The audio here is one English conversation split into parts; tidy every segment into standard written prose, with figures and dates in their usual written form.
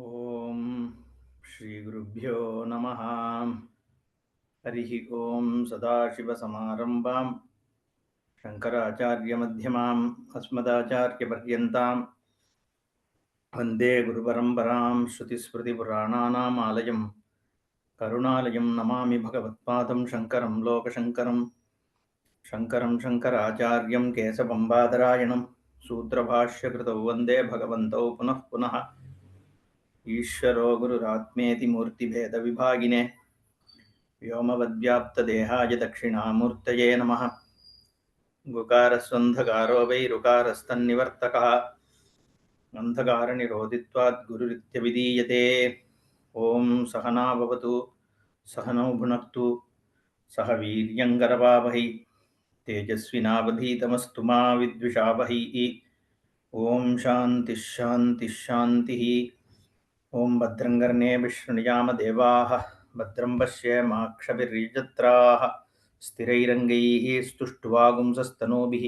ओम श्री गुरुभ्यो नमः। हरिः ओम सदाशिवसमारम्भां शङ्कराचार्यमध्यमाम् अस्मदाचार्यपर्यन्तां वन्दे गुरुपरम्परां श्रुतिस्मृतिपुराणानाम् आलयं करुणालयं नमामि भगवत्पादं शङ्करं लोकशङ्करं शङ्करं शङ्कराचार्यं केशवं बादरायणं सूत्रभाष्यकृतौ वन्दे भगवन्तौ पुनः पुनः ईश्वरो गुरुरात्मेति मूर्तिभेदविभागिने व्योमवद्व्याप्तदेहाय दक्षिणामूर्तये नमः। गुकारस्वन्धकारो वै ऋकारस्तन्निवर्तकः अन्धकारनिरोधित्वात् गुरुरित्यभिधीयते। ॐ सहना भवतु सहनौ भुनक्तु सह वीर्यङ्करवावहै तेजस्विनावधीतमस्तु मा विद्विषावहै। ॐ शान्तिः शान्तिः शान्तिः। ॐ भद्रं कर्णेभिः शृणुयाम देवाः भद्रं पश्येमाक्षभिर्यजत्राः स्थिरैरङ्गैः स्तुष्ट्वागुंसस्तनूभिः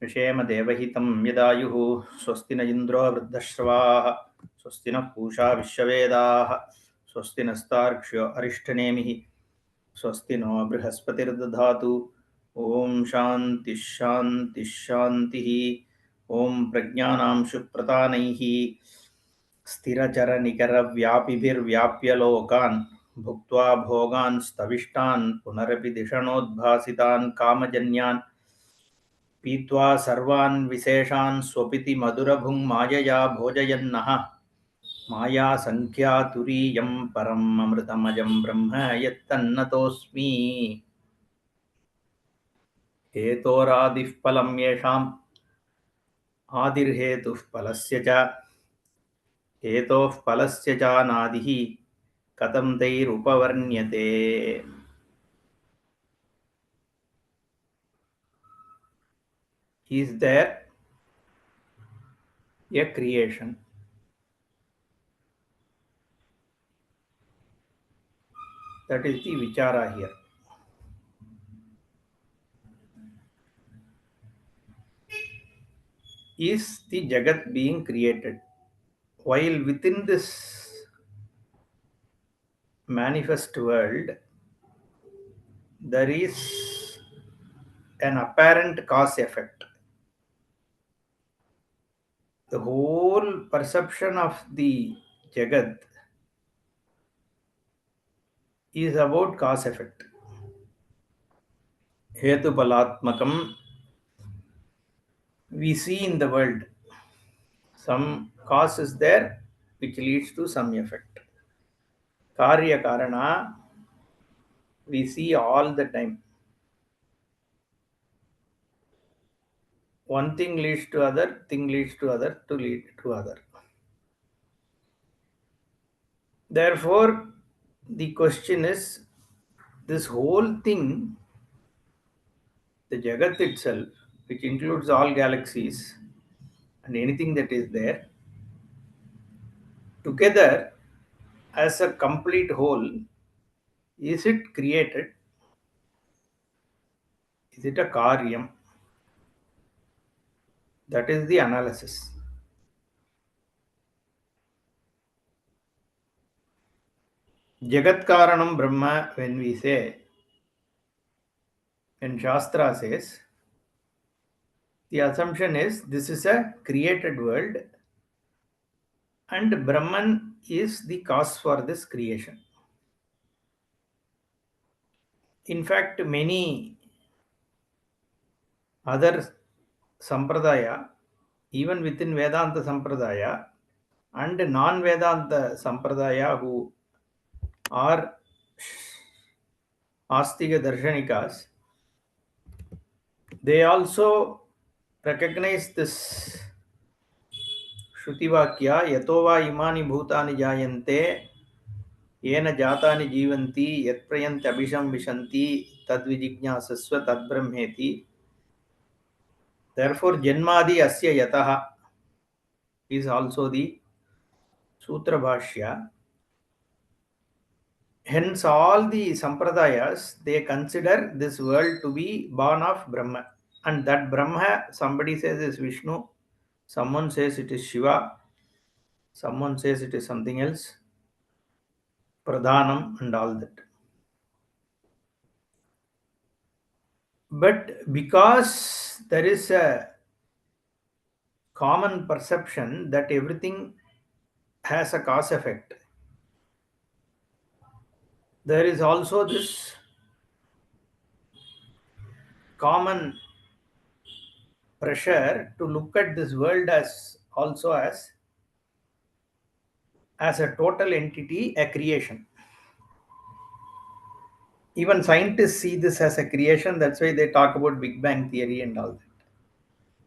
विषेम देवहितं यदायुः। स्वस्ति न इन्द्रो वृद्धश्रवाः स्वस्ति नः पूषा विश्ववेदाः स्वस्ति नस्तार्क्ष्यो अरिष्टनेमिः स्वस्ति नो बृहस्पतिर्दधातु। ॐ शान्तिः शान्तिः शान्तिः। ॐ प्रज्ञानां शुप्रतानैः स्थिरचरनिकरव्यापिभिर्व्याप्य लोकान् भुक्त्वा भोगान् स्तविष्टान् पुनरपि धिषणोद्भासितान् कामजन्यान् पीत्वा सर्वान् विशेषान् स्वपिति मधुरभुङ् मायया भोजयन्नः मायासङ्ख्यातुरीयं परम् अमृतमजं ब्रह्म यत्तन्नतोऽस्मि। हेतोरादिः फलं येषाम् आदिर्हेतुः फलस्य च हेतोः फलस्य चानादिः कथं तैरुपवर्ण्यते। Is there a creation? That is the vichara here. Is the Jagat being created? While within this manifest world, there is an apparent cause effect. The whole perception of the Jagat is about cause effect. Hetupalatmakam, we see in the world some cause is there which leads to some effect. Karya Karana, we see all the time. One thing leads to other, thing leads to other, to lead to other. Therefore, the question is, this whole thing, the Jagat itself, which includes all galaxies and anything that is there, together as a complete whole, is it created? Is it a karyam? That is the analysis. Jagat Karanam Brahma, when we say, when Shastra says, the assumption is this is a created world and Brahman is the cause for this creation. In fact, many other sampradaya, even within Vedanta sampradaya and non-Vedanta sampradaya who are Astika Darshanikas, they also recognize this Shrutivakya, Yatova imani bhutani jayante, येन जातानि जीवन्ति यत्प्रयन्ति अभिशं विशन्ति तद्विजिज्ञासस्व तद्ब्रह्मेति. Therefore, Janmadi Asya Yataha is also the Sutra Bhashya. Hence, all the Sampradayas, they consider this world to be born of Brahma. And that Brahma, somebody says is Vishnu, someone says it is Shiva, Someone says it is something else, pradhanam and all that. But because there is a common perception that everything has a cause effect, there is also this common pressure to look at this world as also as a total entity, a creation. Even scientists see this as a creation. That's why they talk about Big Bang theory and all that.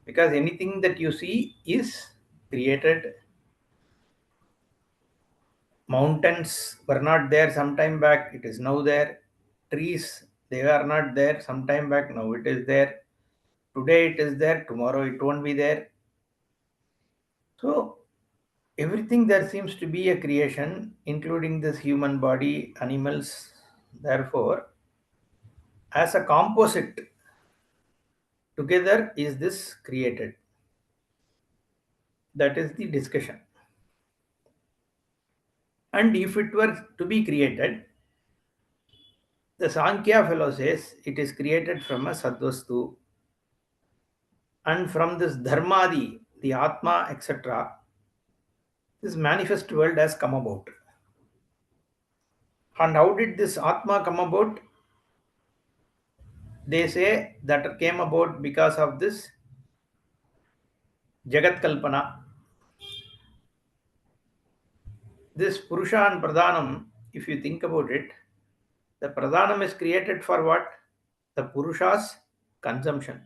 Because anything that you see is created. Mountains were not there some time back, it is now there. Trees, they were not there some time back, now it is there. Today it is there, tomorrow it won't be there. So everything there seems to be a creation, including this human body, animals. Therefore, as a composite, together is this created. That is the discussion. And if it were to be created, the Sankhya fellow says it is created from a sadvastu, and from this dharmadi, the atma, etc., this manifest world has come about. And how did this atma come about? They say that came about because of this jagat kalpana. This purusha and pradhanam, if you think about it, the pradhanam is created for what? The purusha's consumption.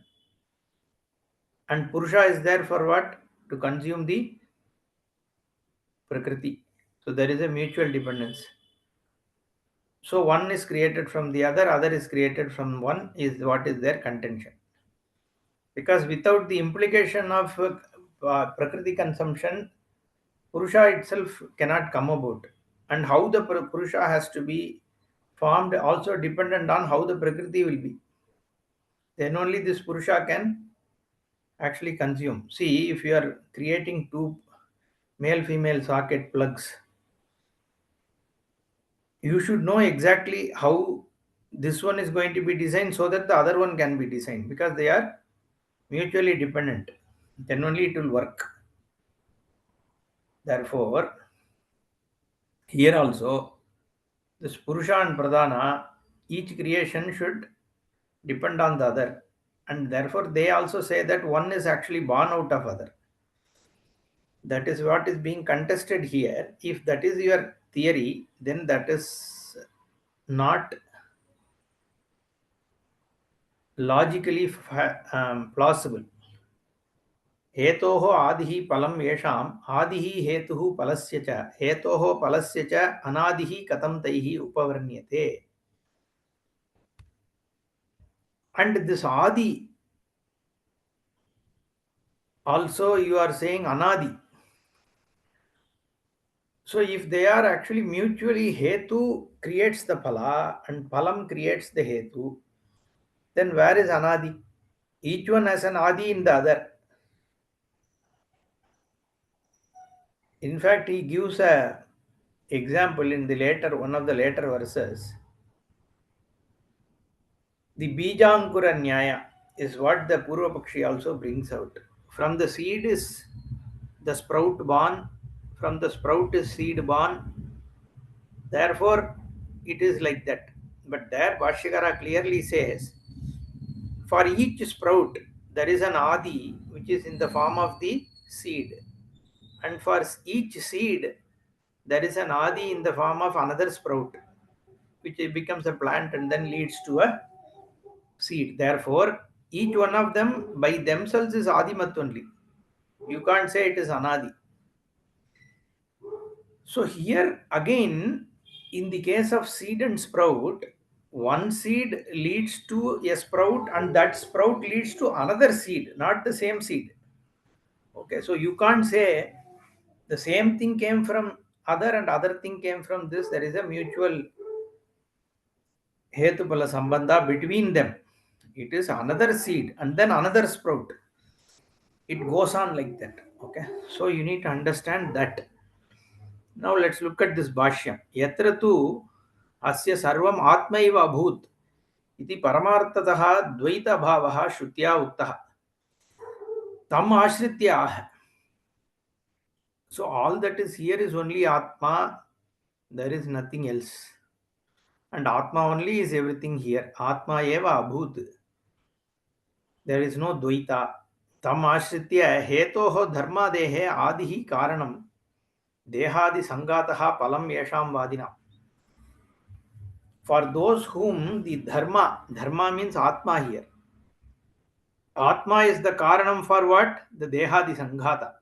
And purusha is there for what? To consume the prakriti. So there is a mutual dependence. So one is created from the other is created from one, is what is their contention. Because without the implication of prakriti consumption, purusha itself cannot come about. And how the purusha has to be formed also dependent on how the prakriti will be. Then only this purusha can actually consume. See, if you are creating two male female socket plugs, you should know exactly how this one is going to be designed so that the other one can be designed, because they are mutually dependent. Then only it will work. Therefore, here also, this Purusha and Pradhana, each creation should depend on the other. And therefore, they also say that one is actually born out of other. That is what is being contested here. If that is your theory, then that is not logically plausible. हेतोः आदिः फलं येषाम् आदिः हेतुः फलस्य च हेतोः फलस्य च अनादिः कथं तैः उपवर्ण्यते. And this adi also you are saying anadi. So if they are actually mutually, hetu creates the phala and phalam creates the hetu, then where is anadi? Each one has an adi in the other. In fact, he gives a example in the later one of the later verses. The Bijankura Nyaya is what the Purva Pakshi also brings out. From the seed is the sprout born, from the sprout is seed born, therefore it is like that. But there Bhashyakara clearly says, for each sprout there is an Adi which is in the form of the seed, and for each seed there is an Adi in the form of another sprout, which becomes a plant and then leads to a seed. Therefore, each one of them by themselves is Adimat only. You can't say it is Anadi. So here again, in the case of seed and sprout, one seed leads to a sprout and that sprout leads to another seed, not the same seed. Okay, so you can't say the same thing came from other and other thing came from this. There is a mutual hetupala sambandha between them. It is another seed and then another sprout. It goes on like that. Okay, so you need to understand that. Now let's look at this bhashyam. Yatra tu asya sarvam atmaiva abhut iti paramartatah dvaita bhavah shrutya uktah tam ashritya. So all that is here is only atma, there is nothing else. And atma only is everything here. Atma eva abhut. There is no dvaita. Tam ashritya hetoho dharmadehe adihi karanam dehadi sangatah palam yesham vadina. For those whom the dharma means atma here. Atma is the karanam for what? The dehadi sanghata.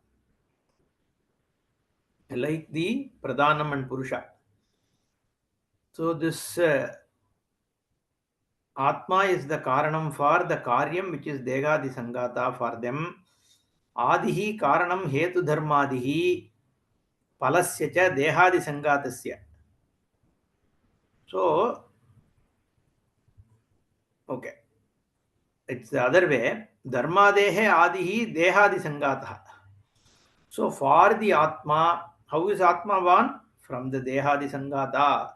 Like the pradhanam and purusha. So this atma is the karanam for the karyam which is dehadi sanghata for them. Adihi karanam hetu dharmadihi palasya cha dehadi sanghatasya. So, okay. It's the other way. Dharmadehe adihi dehadi sanghata. So for the Atma, how is Atma born? From the Dehadi Sangata.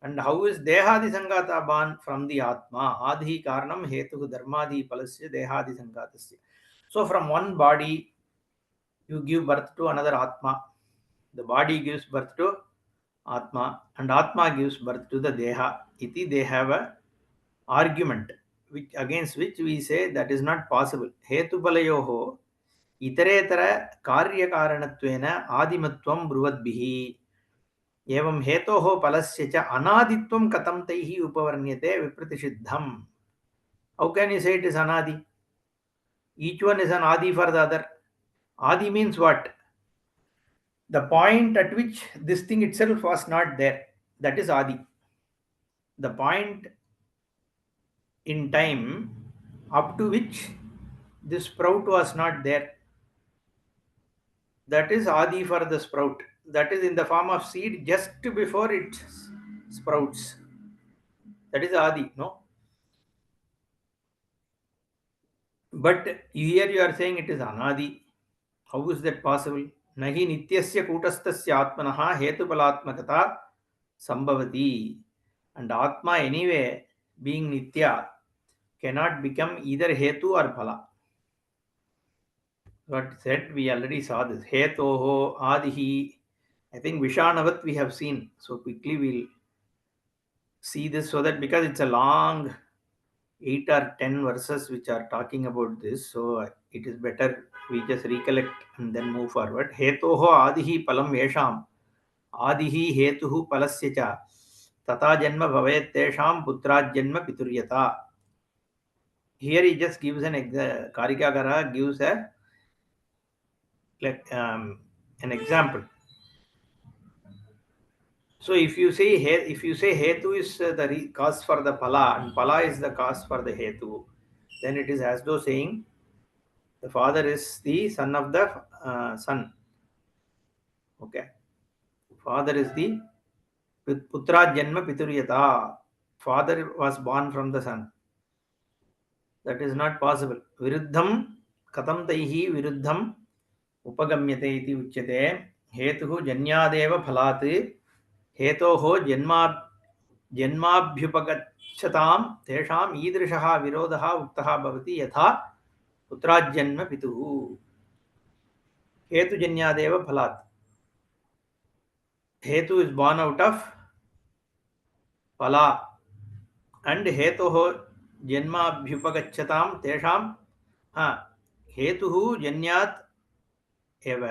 And how is Dehadi Sangata born? From the Atma. Adhi Karanam Hetu Dharmadi Palasya Dehadi Sangatasya. So from one body, you give birth to another Atma. The body gives birth to Atma, and Atma gives birth to the Deha. Iti, they have a argument against which we say that is not possible. Hetupalayoho इतरेतर कार्यकारणत्वेन आदिमत्वं ब्रुवद्भिः एवं हेतोः फलस्य च अनादित्वं कथं तैः उपवर्ण्यते विप्रतिषिद्धम्. How can you say it is anadi? Each one is an adi for the other. Adi means what? The point at which this thing itself was not there. That is adi. The point in time up to which this sprout was not there. That is adi for the sprout. That is in the form of seed just before it sprouts. That is adi, no? But here you are saying it is anadi. How is that possible? Nahi nityasya kutastasya atmanaha hetupalatmakata sambhavati. And atma anyway, being nitya, cannot become either hetu or phala. What said, we already saw this. Hetoho, adihi. I think Vishanavat we have seen. So quickly we'll see this, so that because it's a long 8 or 10 verses which are talking about this, so it is better we just recollect and then move forward. Hetoho adihi palam yesham adihi hetuhu palasya cha tata janma bhavet tesham putraj janma pituryata. Here he just gives Karikakara gives an example. So if you say hetu is the cause for the pala and pala is the cause for the hetu, then it is as though saying the father is the son of the son. Okay, father is the putra janma pituryata. Father was born from the son. That is not possible. Viruddham katam taihi viruddham upagamyate iti uchyate hetuhu janyadeva phalat हेतोः जन्माभ्युपगच्छतां तेषाम् ईदृशः विरोधः उक्तः भवति यथा पुत्राज्जन्म पितुः हेतुजन्यादेव फलात्. हेतु is born out of phala and हेतोः जन्माभ्युपगच्छतां तेषां हेतुः जन्यात् एव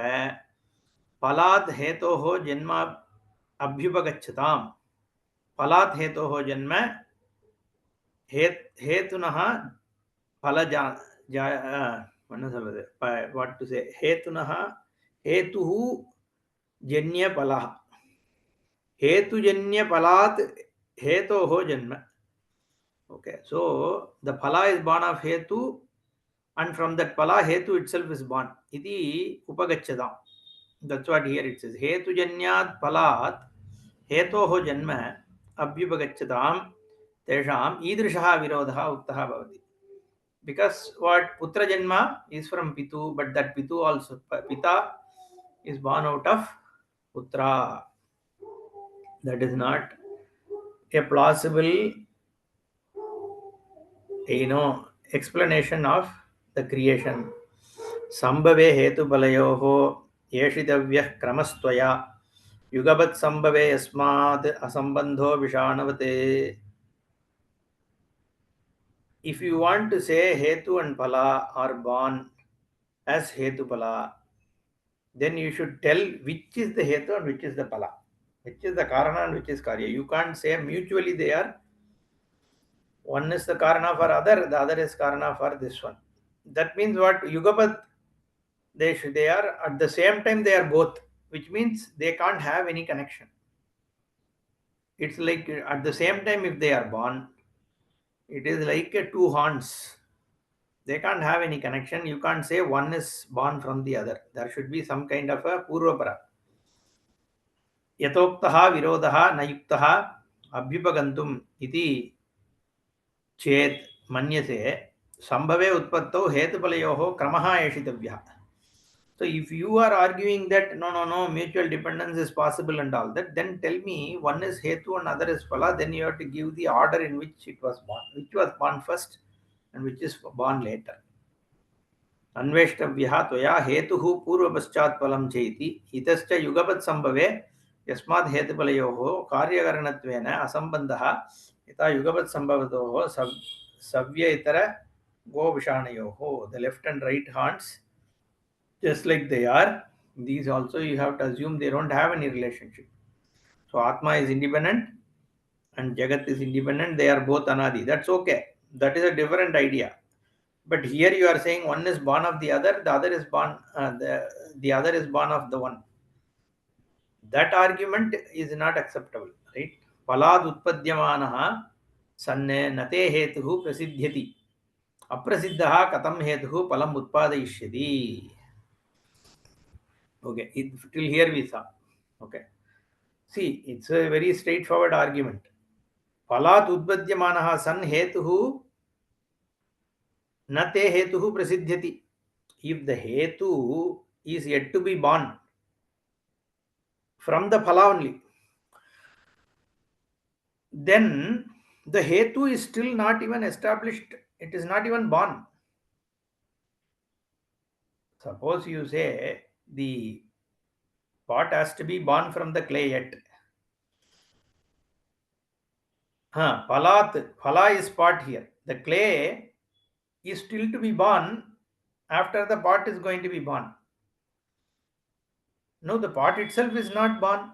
फलात् हेतोः जन्म अभ्युपगच्छतां फलात् हेतोः जन्म हेतुनः फल what to say, hetunah hetuhu janya palah hetu janya palat hetoho janma. Okay, so the phala is born of hetu, and from that phala hetu itself is born. Iti upagachadam. That's what here it says. Hetu janyad palat hetoho janma abhyupagachadam tesham idrishaha virodha uktaha bhavati. Because what putra janma is from pitu, but that pitu also pita is born out of putra. That is not a plausible, explanation of the creation. Sambhave hetupalayoho yeshitavyah kramastvaya yugabat sambhave yasmad asambandho vishanavate. If you want to say hetu and pala are born as hetupala, then you should tell which is the hetu and which is the pala, which is the karana and which is karya. You can't say mutually they are, one is the karana for other, the other is karana for this one. That means what? Yugapat, they are at the same time they are both, which means they can't have any connection. It's like at the same time if they are born, it is like two horns. They can't have any connection. You can't say one is born from the other. There should be some kind of a purvapara. Yatoktaha virodaha nayuktaha abhyupagantum iti चेत मन्यसे संभवे उत्पत्तौ हेतुफलयोः क्रमः एषितव्यः. So if you are arguing that no mutual dependence is possible and all that, then tell me one is hetu and other is phala, then you have to give the order in which it was born, which was born first and which is born later. अन्वेष्टव्यः त्वया हेतुः पूर्वपश्चात् फलं चेति इतश्च युगपत् संभवे यस्मात् हेतुफलयोः कार्यकरणत्वेन असम्बन्धः यथा युगपत् संभवतोः सव्य इतर गोविषाणयोः. The left and right hands, just like they are, these also you have to assume they don't have any relationship. So Atma is independent and Jagat is independent. They are both anadi. That's okay. That is a different idea. But here you are saying one is born of the other, the other is born, the other is born of the one. That argument is not acceptable, right? Palad utpadyamanaha sanne nate hetuhu prasidhyati. Aprasiddhaha katam hetuhu palam utpadayishyati. Okay, till here we saw. Okay. See, it's a very straightforward argument. Palat utpadyamanaha san hetuhu nate hetuhu prasidhyati. If the hetu is yet to be born from the phala only, then the hetu is still not even established. It is not even born. Suppose you say the pot has to be born from the clay yet. Phala is pot here. The clay is still to be born after the pot is going to be born. No, the pot itself is not born.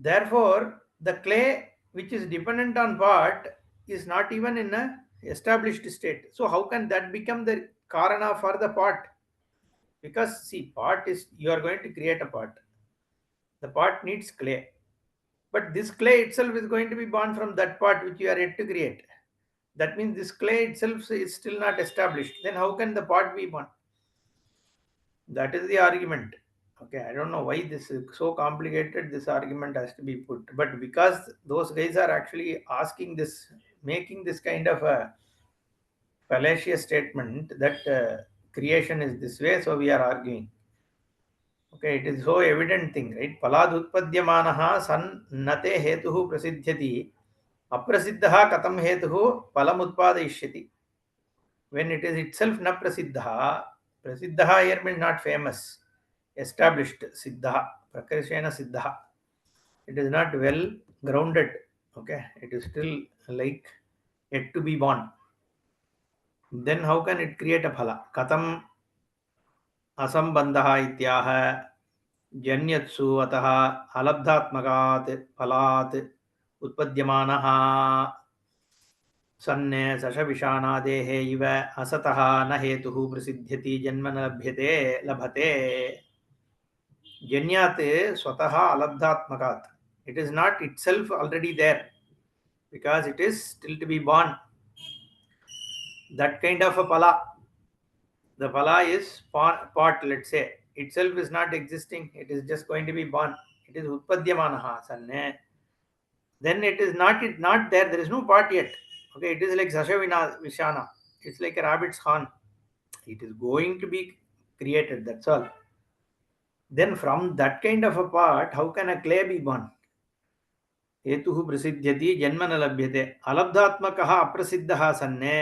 Therefore, the clay which is dependent on pot is not even in a established state. So how can that become the karana for the pot? Because see, pot is, you are going to create a pot. The pot needs clay. But this clay itself is going to be born from that pot which you are yet to create. That means this clay itself is still not established. Then how can the pot be born? That is the argument. Okay, I don't know why this is so complicated. This argument has to be put. But because those guys are actually asking this, making this kind of a fallacious statement that creation is this way, so we are arguing. Okay, it is so evident thing, right? Palad utpadyamanaha san nate hetuhu prasidhyati aprasiddhaha katam hetuhu palam utpadayishyati. When it is itself na prasiddha, prasiddha here means not famous, established siddha, prakarshena siddha. It is not well grounded. Okay, it is still like yet to be born. Then how can it create a phala? Katam asambandha ityaha जन्यत्सु अतः अलब्धात्मकात् फलात् उत्पद्यमानः सन्ने सशविषाणादेः इव असतः न हेतुः प्रसिद्ध्यति जन्म न लभते जन्यात् स्वतः अलब्धात्मकात्. It is not itself already there because it is still to be born. That kind of a phala. The phala is pot, let's say. Itself is not existing. It is just going to be born. It is utpadyamanaha sanne. Then it is not there. There is no pot yet. Okay, it is like Sashavina Vishana. It's like a rabbit's horn. It is going to be created. That's all. Then from that kind of a part, how can a clay be born? हेतुः प्रसिद्ध्यति जन्म न लभ्यते अलब्धात्मकः अप्रसिद्धः सन्ने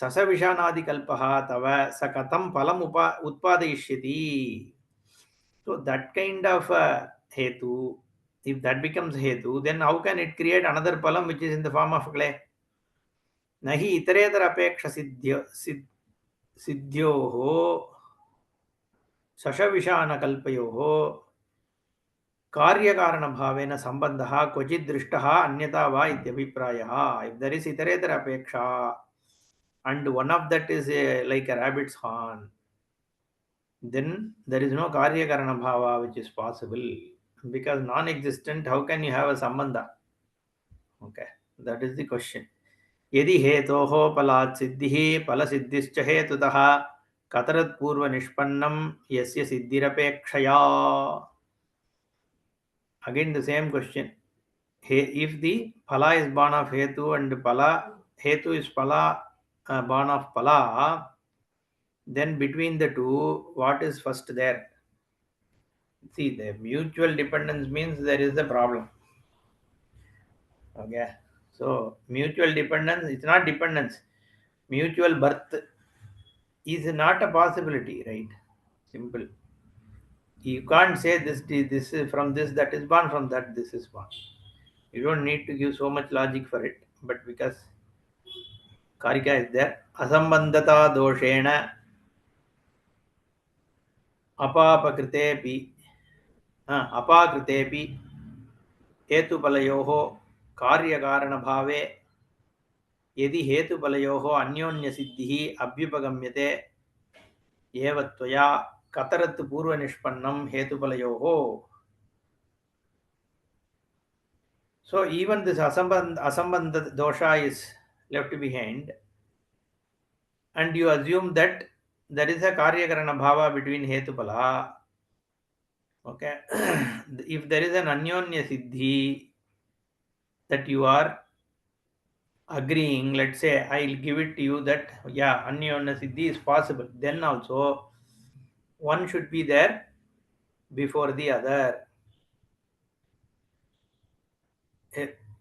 ससविशानादिकल्पः तव स कथं फलम् उत्पादयिष्यति. So that kind of hetu, if that becomes hetu, then how can it create another palam which is in the form of clay? Nahi iteretar apeksha सिद्ध्योः शशविशानकल्पयोः कार्यकारणभावेन सम्बन्धः क्वचित् दृष्टः अन्यथा वा इत्यभिप्रायः. If there is iteretar apeksha and one of that is like a rabbit's horn, then there is no karyakarana bhava which is possible, because non-existent, how can you have a sambandha? Okay, that is the question. यदि हेतोः फलात् सिद्धिः फलसिद्धिश्च हेतुतः कतरत् पूर्वनिष्पन्नं यस्य सिद्धिरपेक्षया. Again the same question. If the phala is born of hetu and phala hetu is phala born of phala, then between the two, what is first there? See, the mutual dependence means there is a problem. Okay, so mutual dependence, it's not dependence. Mutual birth is not a possibility, right? Simple. You can't say this is from this that is born, from that this is born. You don't need to give so much logic for it, but because Karika is there, asambandhata doshena अपापकृतेऽपि अपाकृतेऽपि हेतुफलयोः कार्यकारणभावे यदि हेतुफलयोः अन्योन्यसिद्धिः अभ्युपगम्यते एव त्वया कतरत् पूर्वनिष्पन्नं हेतुफलयोः. So even this asambandha dosha is left behind, and you assume that there is a karyakarana bhava between hetupala. Okay, if there is an anyonya siddhi that you are agreeing, let's say I'll give it to you that yeah, anyonya siddhi is possible, then also one should be there before the other.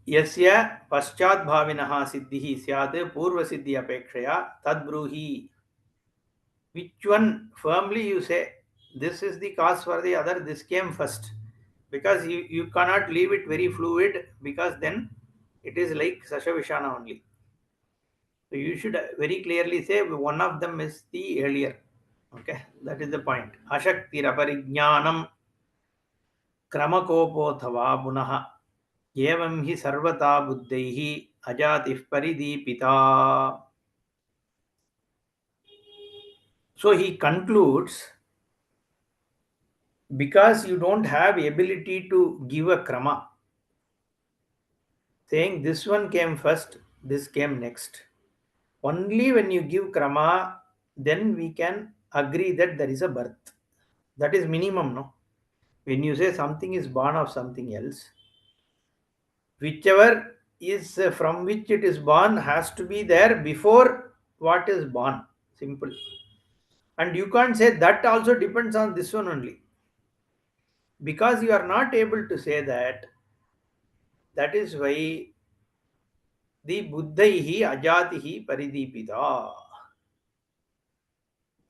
यस्य पश्चाद्भाविनः सिद्धिः स्यात् पूर्वसिद्धि अपेक्षया तद्ब्रूहि. Which one firmly you say this is the cause for the other, this came first, because you cannot leave it very fluid, because then it is like Sashavishana only. So you should very clearly say one of them is the earlier. Okay, that is the point. Ashaktiraparignanam क्रमकोपोऽथवा पुनः एवं हि सर्वथा बुद्धैः अजातिः परिदीपिता. So he concludes, because you don't have ability to give a krama, saying this one came first, this came next. Only when you give krama, then we can agree that there is a birth. That is minimum, no? When you say something is born of something else, whichever is from which it is born has to be there before what is born. Simple. And you can't say that also depends on this one only, because you are not able to say that. That is why the buddhaihi ajatihi paridipita.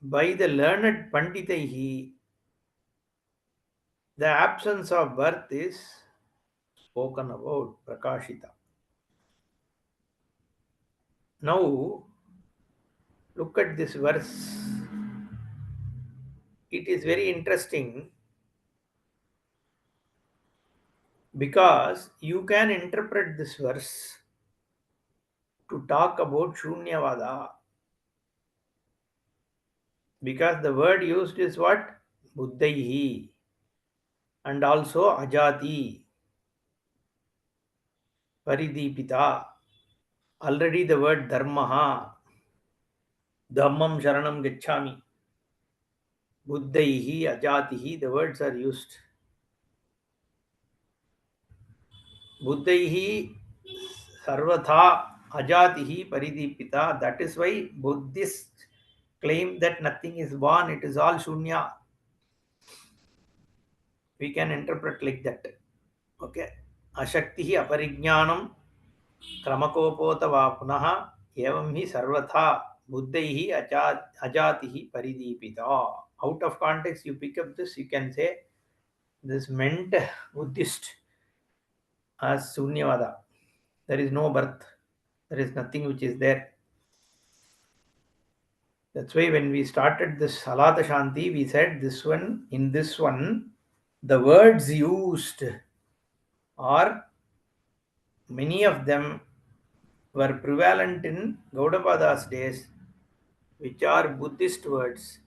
By the learned panditaihi, the absence of birth is spoken about, prakashita. Now, look at this verse. It is very interesting, because you can interpret this verse to talk about Shunyavada, because the word used is what? Buddhaihi, and also Ajati, Paridipita. Already the word Dharmaha, Dhammam Sharanam Gacchami, Buddhaihi, Ajatihi, the words are used. Buddhaihi Sarvatha Ajatihi Paridipita. That is why Buddhists claim that nothing is born, it is all Shunya. We can interpret like that. Okay. Ashaktihi aparijnanam क्रमकोपोत वा पुनः एवं हि सर्वथा बुद्धैः अजातिः परिदीपिता. Out of context you pick up this, you can say this meant Buddhist as Sunyavada. There is no birth, there is nothing which is there. That's why when we started this Halata Shanti, we said in this one, the words used are, many of them were prevalent in Gaudapada's days, which are Buddhist words.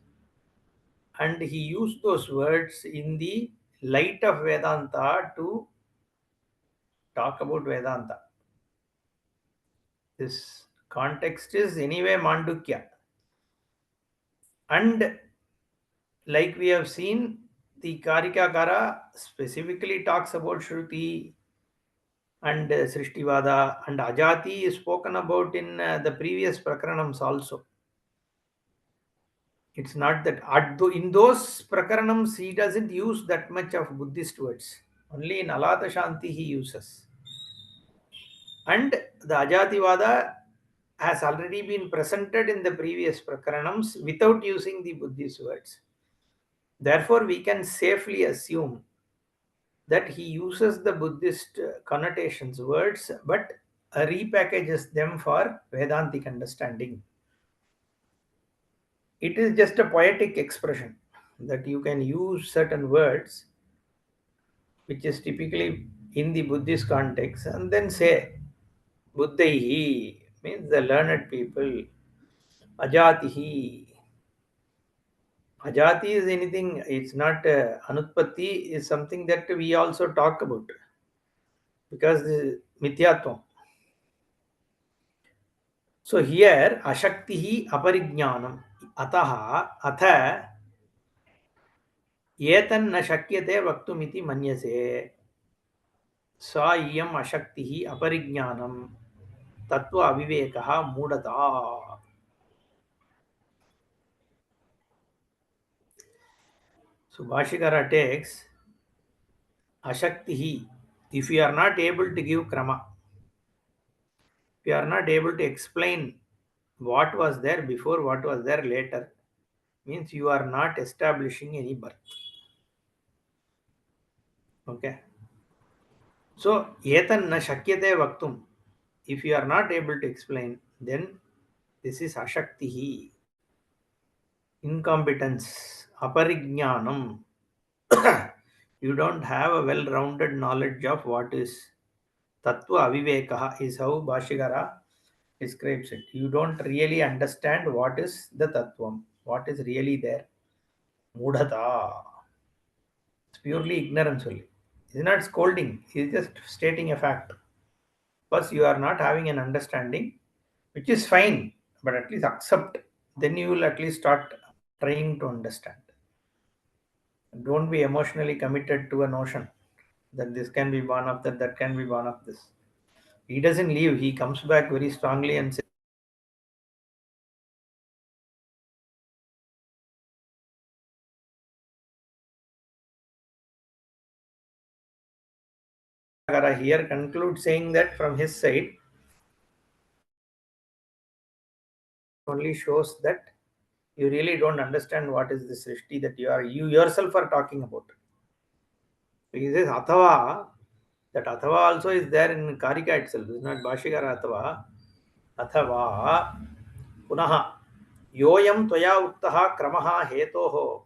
And he used those words in the light of Vedanta to talk about Vedanta. This context is anyway Mandukya. And like we have seen, the Karika Kara specifically talks about Shruti and Srishtivada, and Ajati is spoken about in the previous Prakaranams also. It's not that in those Prakaranams he doesn't use that much of Buddhist words. Only in Alata Shanti he uses. And the Ajativada has already been presented in the previous Prakaranams without using the Buddhist words. Therefore, we can safely assume that he uses the Buddhist connotations words but repackages them for Vedantic understanding. It is just a poetic expression that you can use certain words which is typically in the Buddhist context and then say Buddhaihi means the learned people, Ajatihi. Ajati is anything, it's not Anutpatti is something that we also talk about because the Mithyatvam. So here Ashaktihi Aparijnanam Ataha Atha Etan na Shakyate Vaktumiti Manyase Sa Iyam Ashaktihi Aparijnanam Tattva Avivekaha Mudata. So Bhashikara takes Ashaktihi. If you are not able to give Krama, if you are not able to explain what was there before, what was there later, means you are not establishing any birth. Okay. So, etan na shakyate vaktum. If you are not able to explain, then this is ashaktihi, incompetence, aparijnanam. You don't have a well-rounded knowledge of what is tattva avivekaha, is how Bhashikara describes it. You don't really understand what is the tattvam, what is really there. Mudhata. It's purely ignorance only. He's not scolding, he's just stating a fact. First, you are not having an understanding, which is fine, but at least accept. Then you will at least start trying to understand. Don't be emotionally committed to a notion that this can be born of that, that can be born of this. He doesn't leave, he comes back very strongly and says, here concludes saying that from his side only shows that you really don't understand what is this Srishti that you yourself are talking about. So he says Athava, that Athava also is there in Karika itself. It's not Bhashikara Athava. Athava Punaha Yoyam Tvaya Uttaha Kramaha Hetoho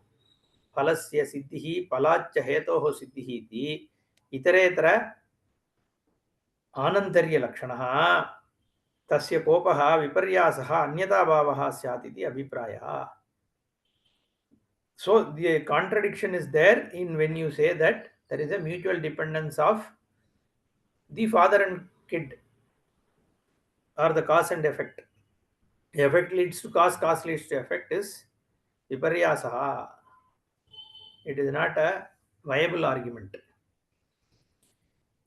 Phalasya Siddhihi Palachya Hetoho Siddhihi iti Itaretara Anantarya Lakshanaha Tasya Kopaha Viparyasaha Anyata Bhavaha Syat iti Abhipraya. So the contradiction is there in when you say that there is a mutual dependence of the father and kid, or the cause and effect. Effect leads to cause, cause leads to effect is viparyasaha. It is not a viable argument.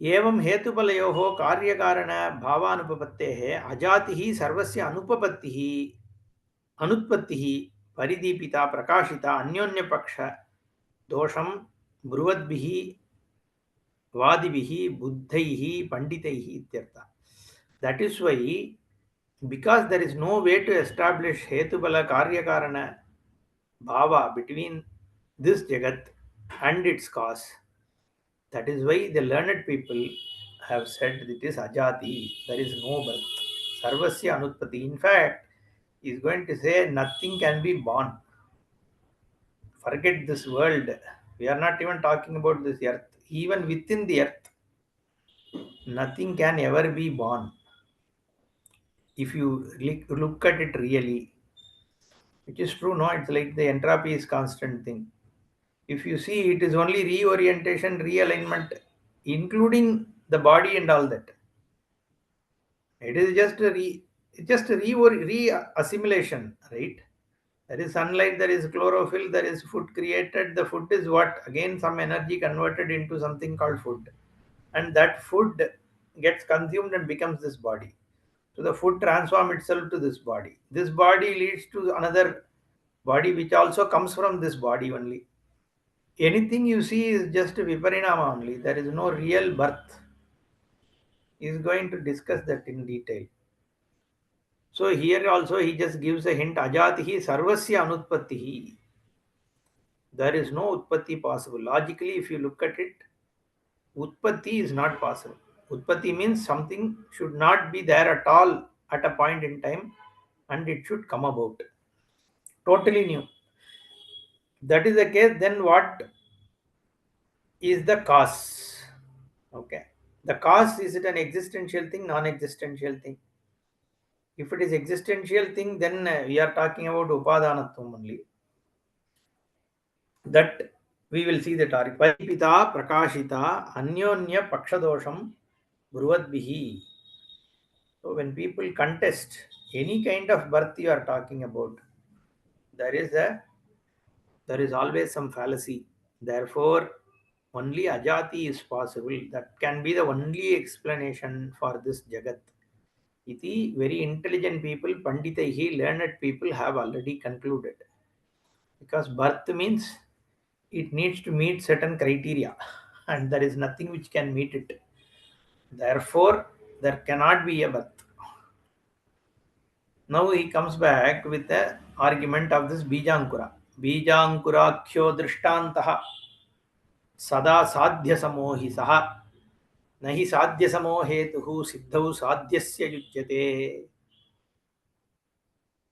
एवं हेतुफलयोः कार्यकारण भावानुपपत्तेः अजातिः सर्वस्य अनुपपत्तिः अनुत्पत्तिः परिदीपिता प्रकाशिता अन्योन्यपक्ष दोषं ब्रुवद्भिः वादिभिः बुद्धैः पंडितैः इत्यर्थः. That is why, because there is no way to establish hetubala karyakarana bhava between this jagat and its cause, that is why the learned people have said it is ajati, there is no birth. Sarvasya anutpati. In fact, he is going to say nothing can be born. Forget this world. We are not even talking about this earth. Even within the earth, nothing can ever be born. If you look at it really, which is true, no? It's like the entropy is constant thing. If you see, it is only reorientation, realignment, including the body and all that. It is just re-assimilation, right? There is sunlight, there is chlorophyll, there is food created. The food is what? Again, some energy converted into something called food. And that food gets consumed and becomes this body. So the food transforms itself to this body. This body leads to another body which also comes from this body only. Anything you see is just viparinama only. There is no real birth. He is going to discuss that in detail. So here also he just gives a hint. Ajatihi sarvasya anutpattihi. There is no utpatti possible. Logically, if you look at it, utpatti is not possible. Utpatti means something should not be there at all at a point in time and it should come about. Totally new. That is the case, then what is the cause? Okay. The cause, is it an existential thing, non-existential thing? If it is existential thing, then we are talking about upadanatvam only. That we will see the target. Paripita prakashita anyonya pakshadosham bruvadbihi. So when people contest any kind of birth you are talking about, there is a there is always some fallacy. Therefore, only ajati is possible. That can be the only explanation for this jagat. Iti, very intelligent people, panditaihi, learned people have already concluded. Because birth means it needs to meet certain criteria, and there is nothing which can meet it. Therefore, there cannot be a birth. Now he comes back with the argument of this Bijankura. Bijankurakhyo drishtantaha सदा साध्य समोहि सह नहि साध्य समो हेतु सिद्धौ साध्यस्य युज्यते.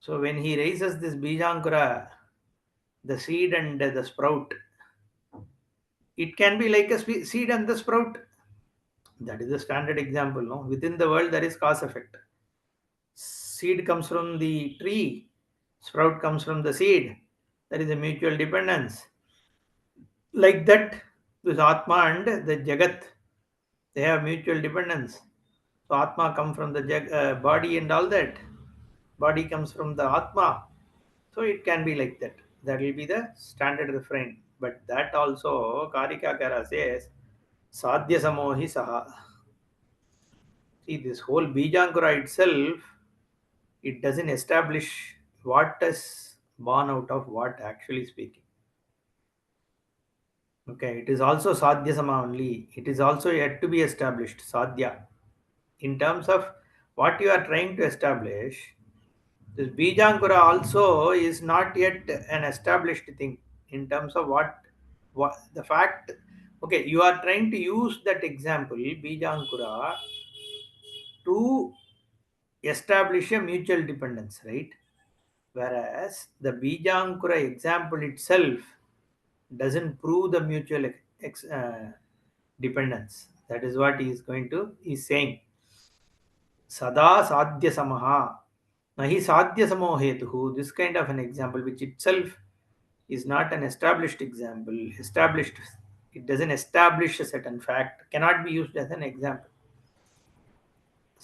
So when he raises this bijankura, the seed and the sprout, it can be like a seed and the sprout. That is the standard example. No, within the world there is cause effect. Seed comes from the tree, sprout comes from the seed. There is a mutual dependence. Like that, this Atma and the Jagat, they have mutual dependence. So Atma comes from the body and all that. Body comes from the Atma. So it can be like that. That will be the standard refrain. But that also Karikakara says Sadhya Samohi Saha. See, this whole Bijankura itself, it doesn't establish what is born out of what, actually speaking. Okay, it is also Sadhya Sama only. It is also yet to be established, Sadhya. In terms of what you are trying to establish, this Bijankura also is not yet an established thing in terms of what the fact. Okay, you are trying to use that example, Bijankura, to establish a mutual dependence, right? Whereas the Bijankura example itself doesn't prove the mutual dependence. That is what he is going to is saying. Sada sadhya samaha nahi sadhya samo hetuhu. This kind of an example, which itself is not an established example. Established, it doesn't establish a certain fact. Cannot be used as an example.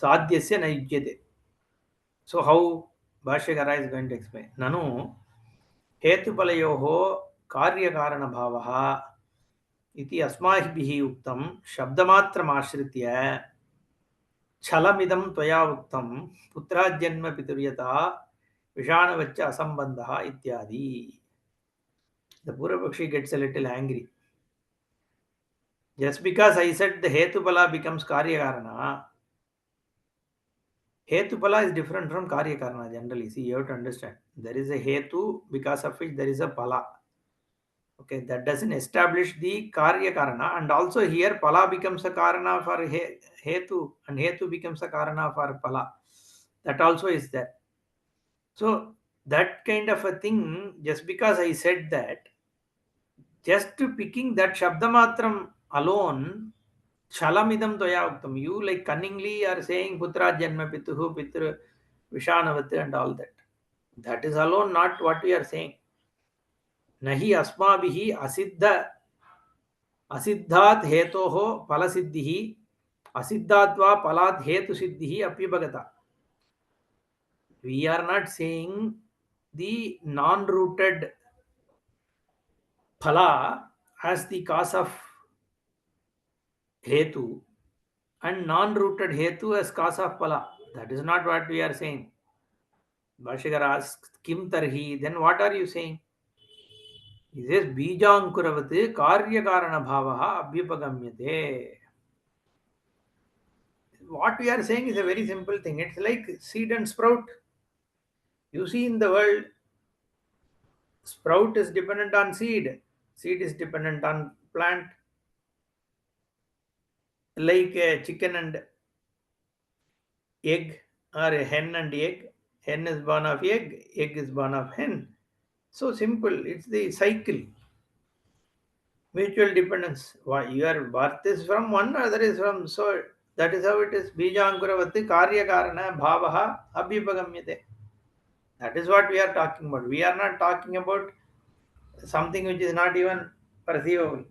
Sadhyasya na yujyate. So how Bhashyakara is going to explain? Nanu हेतुफलयोः कार्यकारणभावः इति अस्माभिः उक्तं शब्दमात्रमाश्रित्य छलमिदं त्वया उक्तं पुत्राज्जन्म पितुर्यथा विषाणवच्च असम्बन्धः इत्यादि. The Purvapakshi gets a little angry. Just because I said the Hetupala becomes Karyakarana, Hetupala is different from Karyakarana generally. See, you have to understand. There is a Hetu, because of which there is a Pala. Okay, that doesn't establish the Karya Karana, and also here Pala becomes a Karana for Hetu, and Hetu becomes a Karana for Pala. That also is there. So that kind of a thing, just because I said that, just picking that Shabdamatram alone, Shalamidam Toya Uktam, you like cunningly are saying Putra Janma Pituhu, Pitru Vishanavati and all that. That is alone not what we are saying. Nahi Asmabihi Asiddha असिद्धात् हेतोः फलसिद्धिः असिद्धात् वा फलात् हेतुसिद्धिः अप्युपगता. We are not saying the non-rooted phala as the cause of hetu and non-rooted hetu as cause of phala. That is not what we are saying. Bhashyakar asks, Kim tarhi? Then what are you saying? He says, Bijankuravati karyakarana bhavaha abhyupagamyate. What we are saying is a very simple thing. It's like seed and sprout. You see in the world, sprout is dependent on seed is dependent on plant, like a chicken and egg, or a hen and egg. Hen is born of egg is born of hen. So simple, it's the cycle, mutual dependence. Why your birth is from one, other is from, so that is how it is. Bijankuravati karyakarana bhavaha abhyupagamyate. That is what we are talking about. We are not talking about something which is not even perceivable,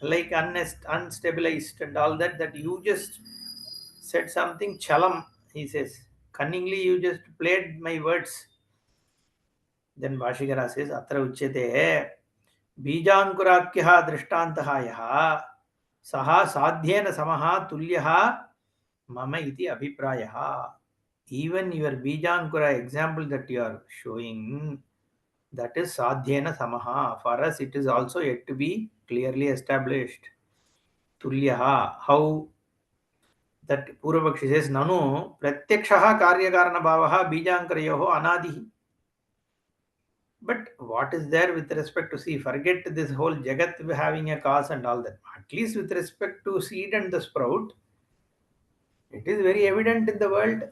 like unstabilized and all that. That you just said something chalam, he says. Cunningly you just played my words. Then Bhashikara says, Atra uchyate बीजाङ्कुराख्यः दृष्टान्तः यः सः साध्येन समः तुल्यः मम इति अभिप्रायः. Even your Bijankura example that you are showing, that is sadhyena samaha. For us, it is also yet to be clearly established. Tulyaha. How that Purvapakshi says, Nanu pratyakshaha karyakarana bhavaha bijankarayoho anadihi. But what is there with respect to, see, forget this whole Jagat having a cause and all that. At least with respect to seed and the sprout, it is very evident in the world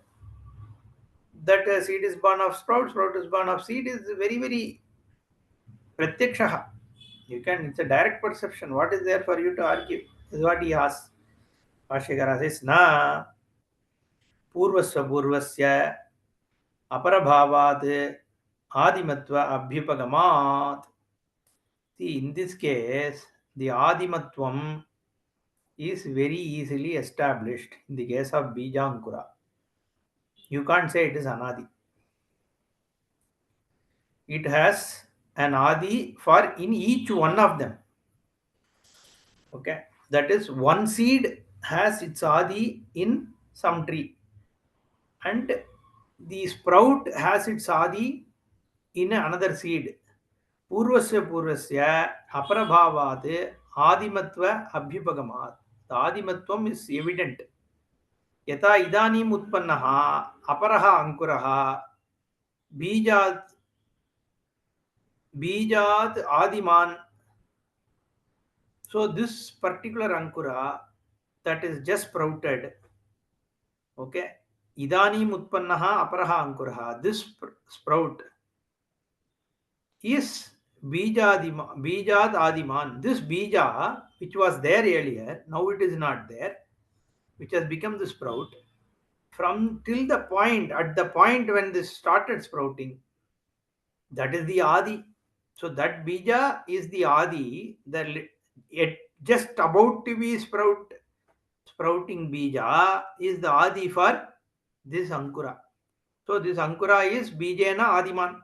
that a seed is born of sprout, sprout is born of seed, is very, very pratyakshaha. You can, it's a direct perception. What is there for you to argue? Is what he asks. Bhashyakara says, Na purvasva purvasya aparabhavat adimatva abhyupagamat. See, in this case, the adimatvam is very easily established in the case of Bijankura. You can't say it is Anadi. It has an Adi for in each one of them. Okay, that is, one seed has its Adi in some tree, and the sprout has its Adi in another seed. Purvasya purvasya aparabhavat adimatva abhyupagamat. The adimatvam is evident. यथा इदानीम् उत्पन्नः अपरः अंकुरः बीजात् बीजात् आदिमान्. So this particular ankura that is just sprouted, okay, idanim utpannaha aparaha ankurah, this sprout is bijad adiman. This bija which was there earlier, now it is not there, which has become the sprout. From till the point, at the point when this started sprouting, that is the Adi. So that bija is the Adi, it just about to be sprouting bija is the Adi for this Ankura. So this Ankura is Bijena Adiman.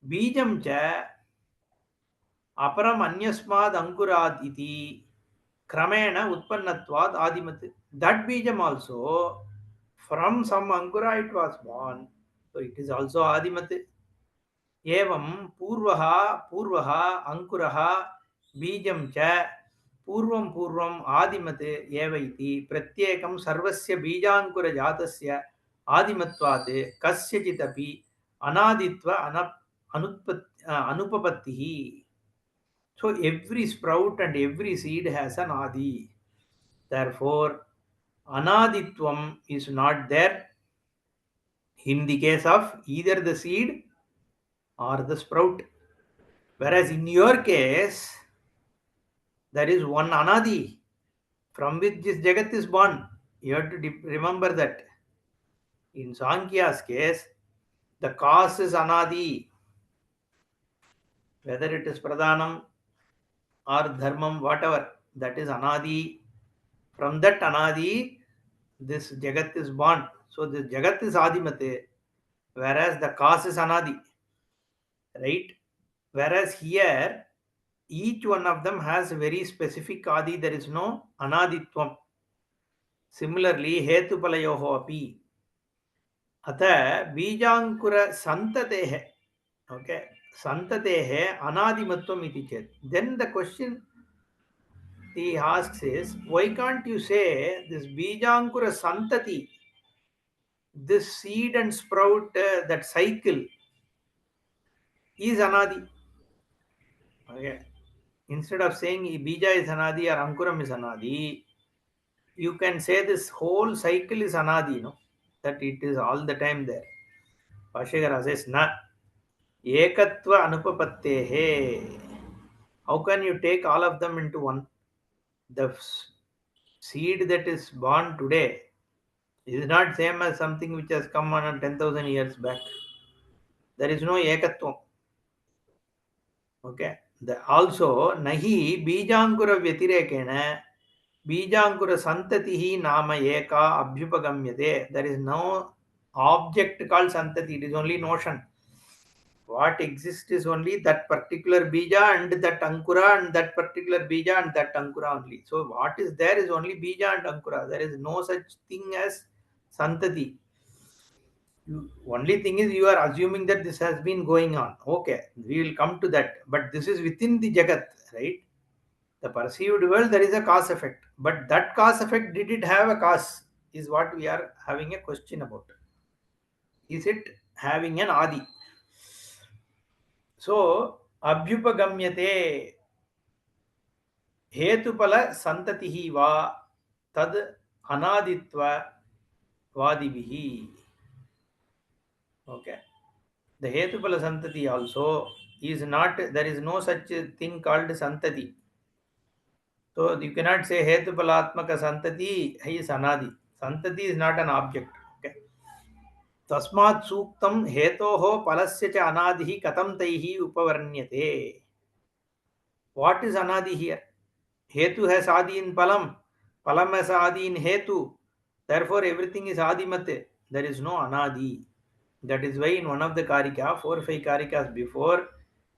Bijam cha aparam anyasmad Ankurad iti kramena utpannatvad Adimat. That Bijam also, from some Ankura it was born. So it is also Adimat. एवं पूर्वः अंकुरः बीजं च पूर्वं पूर्वम् आदिमत् एव इति प्रत्येकं सर्वस्य बीजाङ्कुरजातस्य आदिमत्वात् कस्यचिदपि अनादित्व अनुपपत्तिः. So every sprout and every seed has an adi. Therefore, anaditvam is not there in the case of either the seed or the sprout. Whereas in your case, there is one anadi from which this jagat is born. You have to remember that. In Sankhya's case, the cause is anadi, whether it is pradhanam or dharmam, whatever, that is anadi. From that anadi, this jagat is born. So this jagat is adimate, whereas the cause is anadi, right? Whereas here, each one of them has very specific adi. There is no anaditvam. Similarly, hetupalayoho api. Atha bijankura santatehe. Okay. Santatehe anadimatvam iti chet. Then the question he asks is, why can't you say this bijankura santati, this seed and sprout, that cycle is anadi? Okay. Instead of saying bija is anadi or ankuram is anadi, you can say this whole cycle is anadi, no? That it is all the time there. Bhashyakara says, na ekatva anupapattehe. How can you take all of them into one? The seed that is born today is not same as something which has come on 10,000 years back. There is no ekatvam. Okay. Also, nahi bijankura vyatirekena बीजांकुर संतति ही नाम एका अभ्युपगम्यते. There is no object called santati. It is only notion. What exists is only that particular bija and that ankura and that particular bija and that ankura only. So what is there is only bija and ankura. There is no such thing as santati. Only thing is you are assuming that this has been going on. Okay, we will come to that. But this is within the jagat, right? The perceived world, there is a cause effect. But that cause effect, did it have a cause? Is what we are having a question about. Is it having an adi? So, abhyupagamyate hetupala santatihi va tad anaditva vadibihi. Okay. The hetupala santati also is not, there is no such thing called santati. So you cannot say Hetupalatmaka Santati is Anadi. Santati is not an object. Okay. Tasmat Suktam Hetoho Palasya cha Anadihi Katam Taihi Upavarnyate. What is Anadi here? Hetu has Adi in Palam. Palam has Adi in Hetu. Therefore everything is Adimate. There is no Anadi. That is why in one of the Karika, 4 or 5 Karikas before,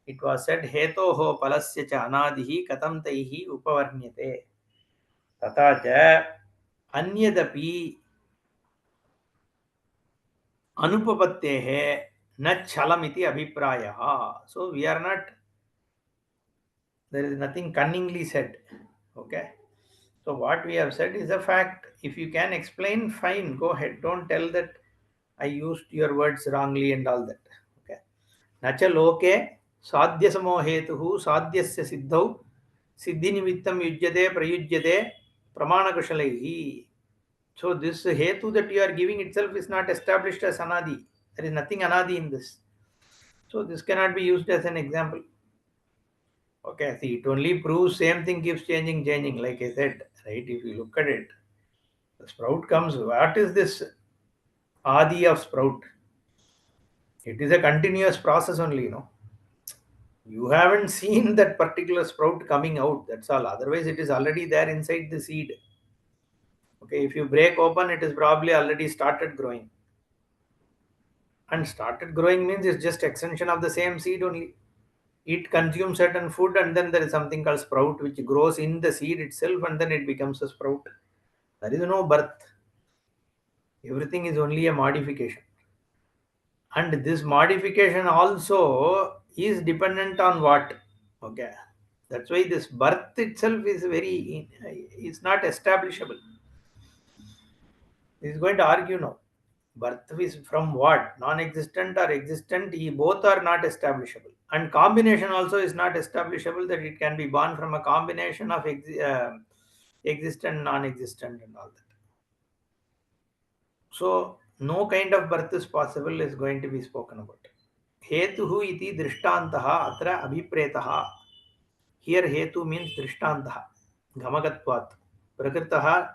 it was said Hetoho Palasya cha Anadihi Katam Taihi Upavarnyate. तथा च अन्यदपि अनुपपत्तेः न छलमिति अभिप्रायः. So we are not, there is nothing cunningly said. Okay. So what we have said is a fact. If you can explain, fine, go ahead. Don't tell that I used your words wrongly and all that. Okay. न च लोके साध्यसमो हेतुः साध्यस्य सिद्धौ सिद्धिनिमित्तं युज्यते प्रयुज्यते प्रमाणकुशलैः. So this hetu that you are giving itself is not established as anadi. There is nothing anadi in this. So this cannot be used as an example. Okay, see, it only proves same thing keeps changing, like I said, right? If you look at it, the sprout comes. What is this adi of sprout? It is a continuous process only, You haven't seen that particular sprout coming out. That's all. Otherwise, it is already there inside the seed. Okay, if you break open, it is probably already started growing. And started growing means it's just extension of the same seed only. It consumes certain food and then there is something called sprout which grows in the seed itself and then it becomes a sprout. There is no birth. Everything is only a modification. And this modification also is dependent on what? Okay. That's why this birth itself is very, is not establishable. He is going to argue now. Birth is from what? Non-existent or existent, both are not establishable. And combination also is not establishable, that it can be born from a combination of existent, non-existent and all that. So no kind of birth is possible is going to be spoken about. Hetuhu iti drishtantaha atra abhipretaha. Here hetu means drishtantaha. Gamagatvat. Prakritaha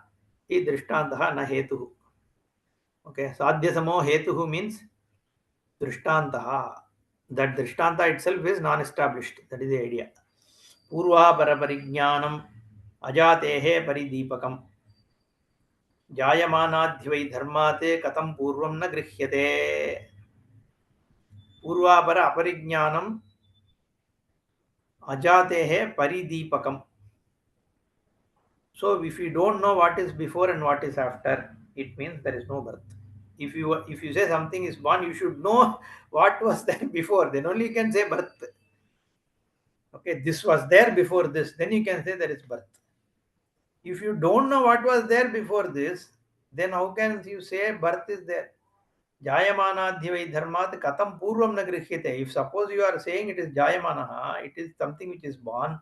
I drishtantaha na hetuhu. Okay. Sadhyasamo hetuhu means drishtantaha. That drishtanta itself is non-established. That is the idea. Purva paraparijnanam ajatehe paridipakam. जायमानाद्वै धर्माते कथं पूर्वं न गृह्यते पूर्वापर अपरिज्ञानम अजातेः परिदीपकम. So if you don't know what is before and what is after, it means there is no birth. If you say something is born, you should know what was there before, then only you can say birth. Okay, this was there before this, then you can say there is birth. If you don't know what was there before this, then how can you say birth is there? Jayamanadhyavai dharmat katam purvam na grihyate. If suppose you are saying it is Jayamanaha, it is something which is born,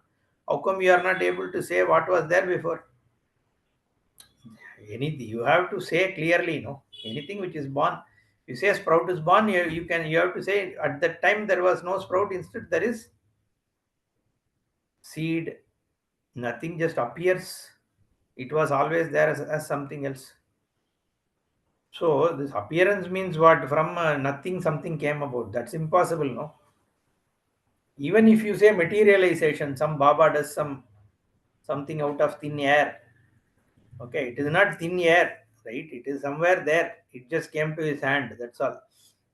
how come you are not able to say what was there before? Anything you have to say clearly, no? Anything which is born, you say sprout is born, you have to say at that time there was no sprout, instead there is seed. Nothing just appears. It was always there as something else. So this appearance means what? From nothing something came about. That's impossible, no? Even if you say materialization, some Baba does something out of thin air. Okay, it is not thin air, right? It is somewhere there. It just came to his hand. That's all.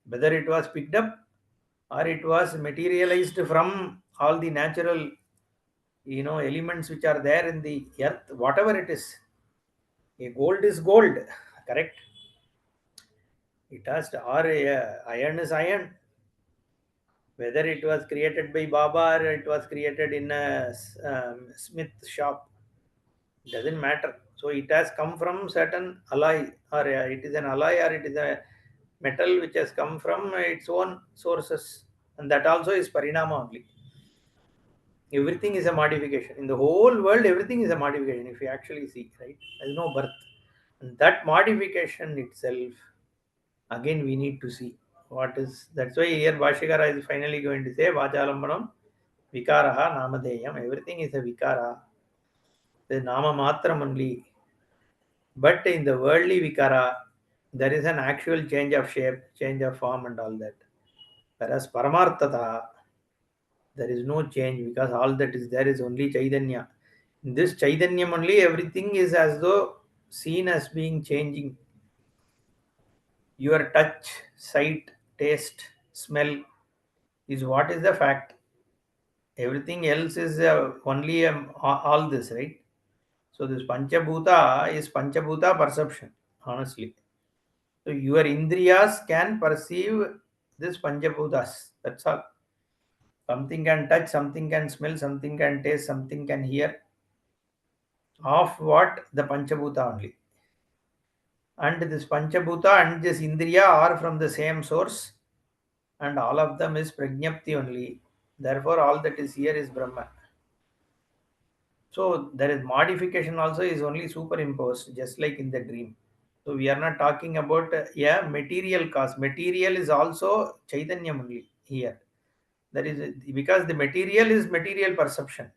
Whether it was picked up or it was materialized from all the natural, elements which are there in the earth, whatever it is. A gold is gold, correct? It has to, or iron is iron. Whether it was created by Baba or it was created in a smith shop, doesn't matter. So it has come from certain alloy, or it is an alloy, or it is a metal which has come from its own sources, and that also is parinama only. Everything is a modification in the whole world. Everything is a modification. If you actually see, right, there is no birth, and that modification itself, again we need to see what is. That's why here Bhashikara is finally going to say Vachalambanam Vikaraha Namadeyam. Everything is a Vikara. The Nama Matram only. But in the worldly Vikara, there is an actual change of shape, change of form, and all that. Whereas Paramartata, there is no change, because all that is there is only Chaitanya. In this Chaitanyam only, everything is as though seen as being changing. Your touch, sight, taste, smell is what is the fact. Everything else is only all this, right? So this Panchabhuta is Panchabhuta perception, honestly. So your indriyas can perceive this Panchabhutas. That's all. Something can touch, something can smell, something can taste, something can hear. Of what? The Panchabhuta only. And this Panchabhuta and this Indriya are from the same source, and all of them is Prajnapti only. Therefore, all that is here is Brahma. So there is modification also is only superimposed, just like in the dream. So we are not talking about material cause. Material is also Chaitanya only here. That is because the material is material perception,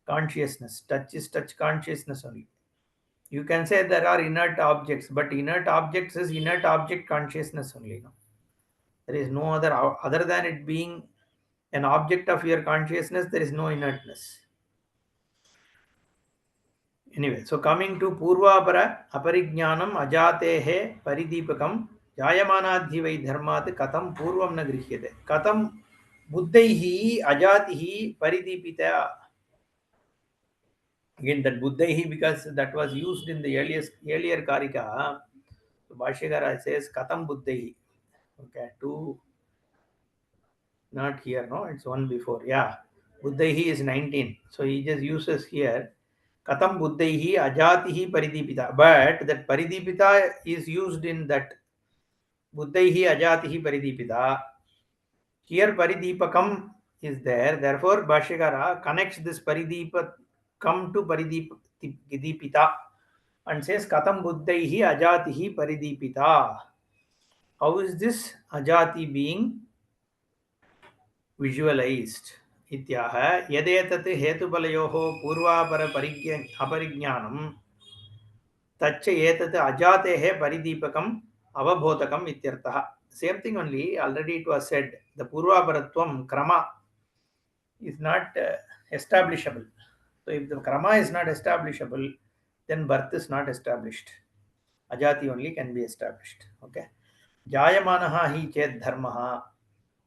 consciousness. Touch is touch consciousness only. You can say there are inert objects, but inert objects is inert object consciousness only. No? There is no other than it being an object of your consciousness. There is no inertness. Anyway, so coming to Purvapara Aparijnanam Ajatehe Paridipakam Jayamanadhivai Dharmat Katam Purvam na Grihyate. Katam Buddhaihi Ajatihi Paridipita. Again, that Buddhaihi, because that was used in the earlier Karika. So Bhashyakara says Katam Buddhaihi. Okay, two, not here, no, it's one before. Yeah. Buddhaihi is 19. So he just uses here Katam Buddhaihi Ajatihi Paridipita. But that Paridipita is used in that Buddhaihi Ajatihi Paridipita. Here Paridipakam is there. Therefore, Bhashyakara connects this Paridipakam to Paridipita and says Katam Buddhaihi Ajatihi Paridipita. How is this Ajati being visualized? इत्याह यदेतत् हेतुबलयोः पूर्वापर अपरिज्ञानं तच्च एतत् अजातेः परिदीपकम् अवबोधकम् इत्यर्थः. Same thing only, already it was said, the purvaparatvam krama is not establishable. So if the krama is not establishable, then birth is not established. Ajati only can be established. Okay. Jayamanaha hi ched dharmaha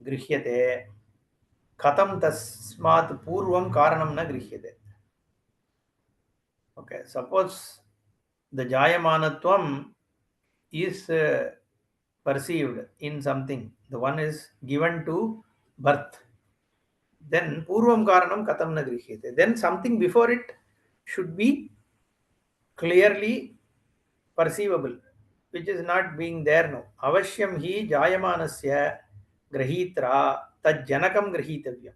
grihyate katam tasmat purvam karanam na grihyate. Okay, suppose the jayamanatvam is perceived in something, the one is given to birth, then purvam karanam katam na grihyate. Then something before it should be clearly perceivable, which is not being there now. Avashyam hi jayamanasya grahitra tad janakam grahitavyam.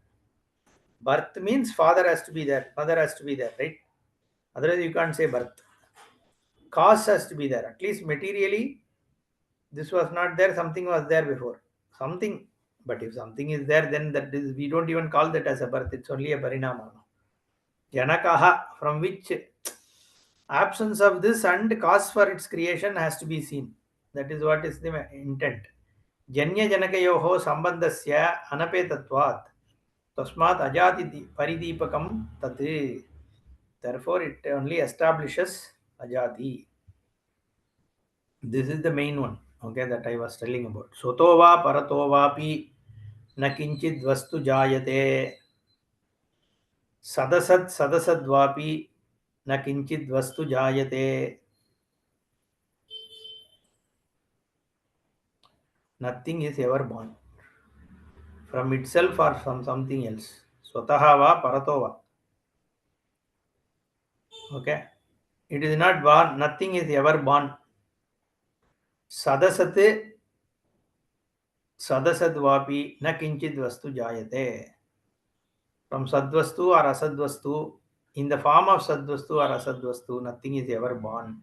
Birth means father has to be there, mother has to be there, right? Otherwise you can't say birth. Cause has to be there. At least materially, this was not there, something was there before. Something, but if something is there, then that is, we don't even call that as a birth, it's only a parinama. Janakaha, from which absence of this and cause for its creation has to be seen. That is what is the intent. Janya janakayoho sambandhasya anapetatvat. Tasmat ajati paridipakam tat. Therefore, it only establishes ajati. This is the main one, okay, that I was telling about. Sotova paratova na kinchid vastu jayate. Sadasat sadasadvapi na kinchid vastu jayate. Nothing is ever born from itself or from something else. Swataha va paratova. Okay. It is not born, nothing is ever born. Sadasate sadasadvapi na kinchid vastu jayate. From sadvastu or asadvastu, in the form of sadvastu or asadvastu, nothing is ever born.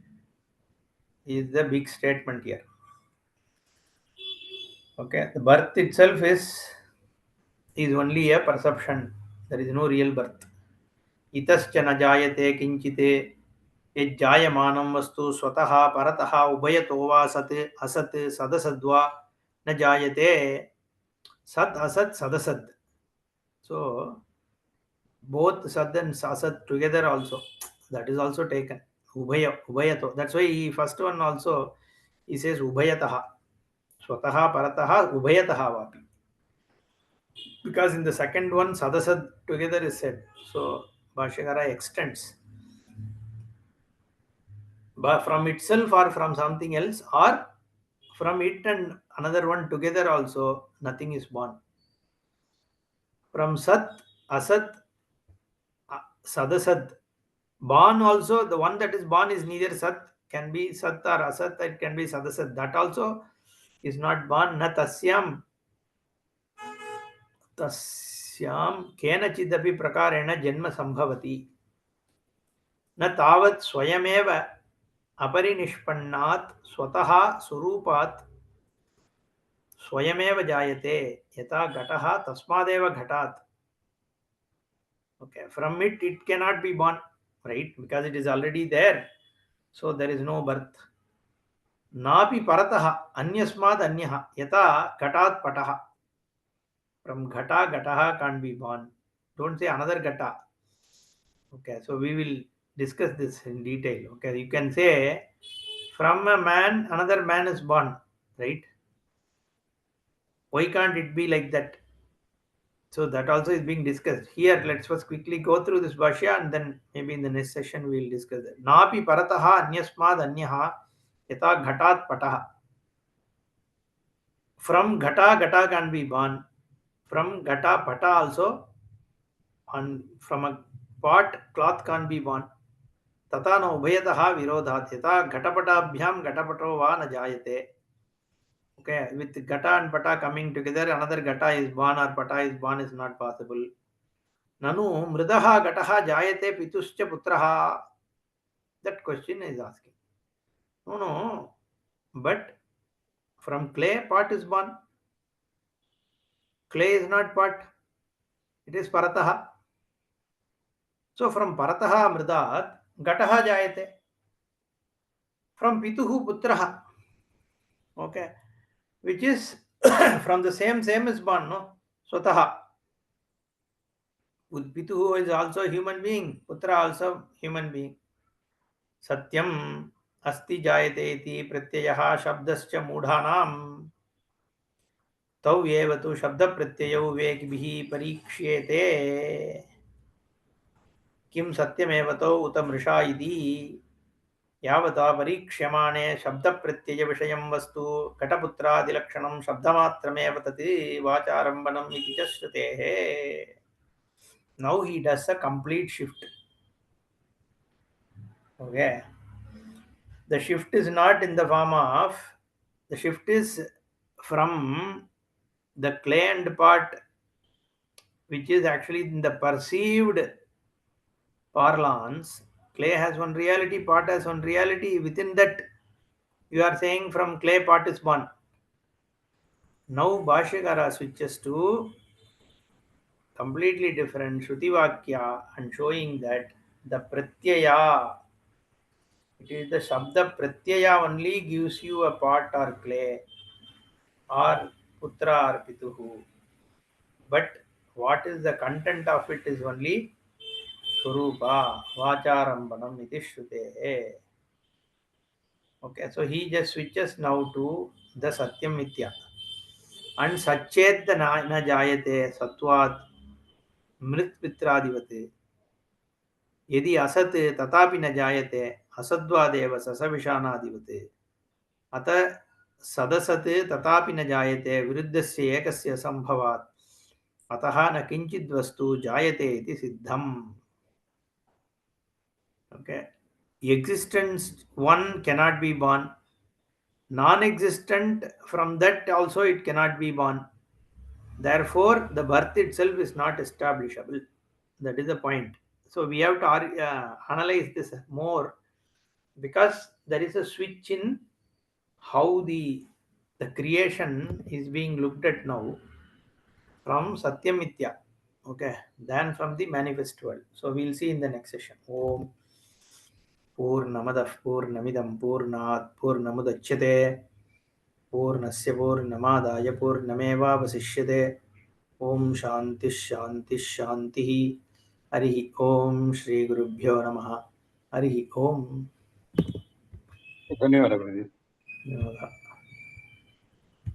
Is the big statement here. Okay, the birth itself is only a perception. There is no real birth. Itascha na jayate kinchite yajjayamanam vastu swataha parataha ubayato va sat asat sadasadva na jayate sat asat sadasad. So both sad and asat together also, that is also taken. Ubayato. That's why he first one also he says ubayataha. Swataha parataha ubayataha vapi. Because in the second one sadasad together is said. So Bhashyakara extends. But from itself or from something else or from it and another one together also nothing is born. From sat, asat, sadasad. Born also, the one that is born is neither sat, can be sat or asat, it can be sadasad. That also is not born. Na tasyam केनचिदपि प्रकारेण जन्म संभवति न तावत् स्वयमेव अपरिनिष्पन्नात् स्वतः स्वरूपात् स्वयमेव जायते यथा घटः तस्मादेव घटात्. Okay, from it cannot be born, right? Because it is already there, so there is no birth. Napi paratah anyasmad anyah yata ghatat patah. From ghataha can't be born. Don't say another ghata. Okay, so we will discuss this in detail. Okay, you can say from a man another man is born, right? Why can't it be like that? So that also is being discussed here. Let's first quickly go through this bhashya and then maybe in the next session we will discuss that. Napi parataha anyasmad anyaha yata ghatat patah. From ghata can be born. From ghata pata also from a pot, cloth can't be born. Tata no ubhayataha virodhat yata ghatapatabhyam ghatapato va na jayate. Okay, with gata and pata coming together, another gata is born or pata is born is not possible. Nanu mridaha gataha jayate pituscha putraha. That question is asking. No, no, but from clay, pot is born. Clay is not pot, it is parataha. So from parataha mridat, gataha jayate. From pituhu putraha. Okay, which is from the same is born, no? Swataha. Pituhu is also a human being, putra also human being. Satyam asti jayate iti pratyayah shabdascha mudhanam तौ एव तु शब्दप्रत्ययौ वेगिभिः परीक्ष्येते किं सत्यमेव तौ उत मृषा इति यावता परीक्ष्यमाणे शब्दप्रत्ययविषयं वस्तु घटपुत्रादिलक्षणं शब्दमात्रमेव तत् वाचारम्भनम् इति च श्रुतेः. Now he does a complete shift. Okay. The shift is not in the form of, the shift is from the clay and pot, which is actually in the perceived parlance. Clay has one reality, pot has one reality. Within that, you are saying from clay pot is born. Now Bhashyakara switches to completely different Shruti Vakya and showing that the Pratyaya, it is the Shabda Pratyaya only gives you a pot or clay or Putra or Pituhu. But what is the content of it is only Swarupa, Vacharambanam iti Shrutehe. Okay, so he just switches now to the Satyam Mitya. And Sachet na jayate Satvat Mrit Pitradivate. Yedi Asat Tatapi na jayate Asadvadeva Sasavishanadivate. Ata Sadasat Tatapi na jayate Viruddhasya Ekasya Sambhavat. Ataha na Kinchid Vastu Jayate iti Siddham. Okay. Existence one cannot be born. Non-existent, from that also it cannot be born. Therefore, the birth itself is not establishable. That is the point. So we have to analyze this more, because there is a switch in how the creation is being looked at now from Satyamitya, okay, than from the manifest world. So we'll see in the next session. Om Purnamadah Purnamidam Purnat Purnamudachyate पूर्णस्य पूर्णमादाय पूर्णमेवावशिष्यते. ओम शांति शांति शांति. हरि ओम श्री गुरुभ्यो नमः. हरि ओम. धन्यवाद.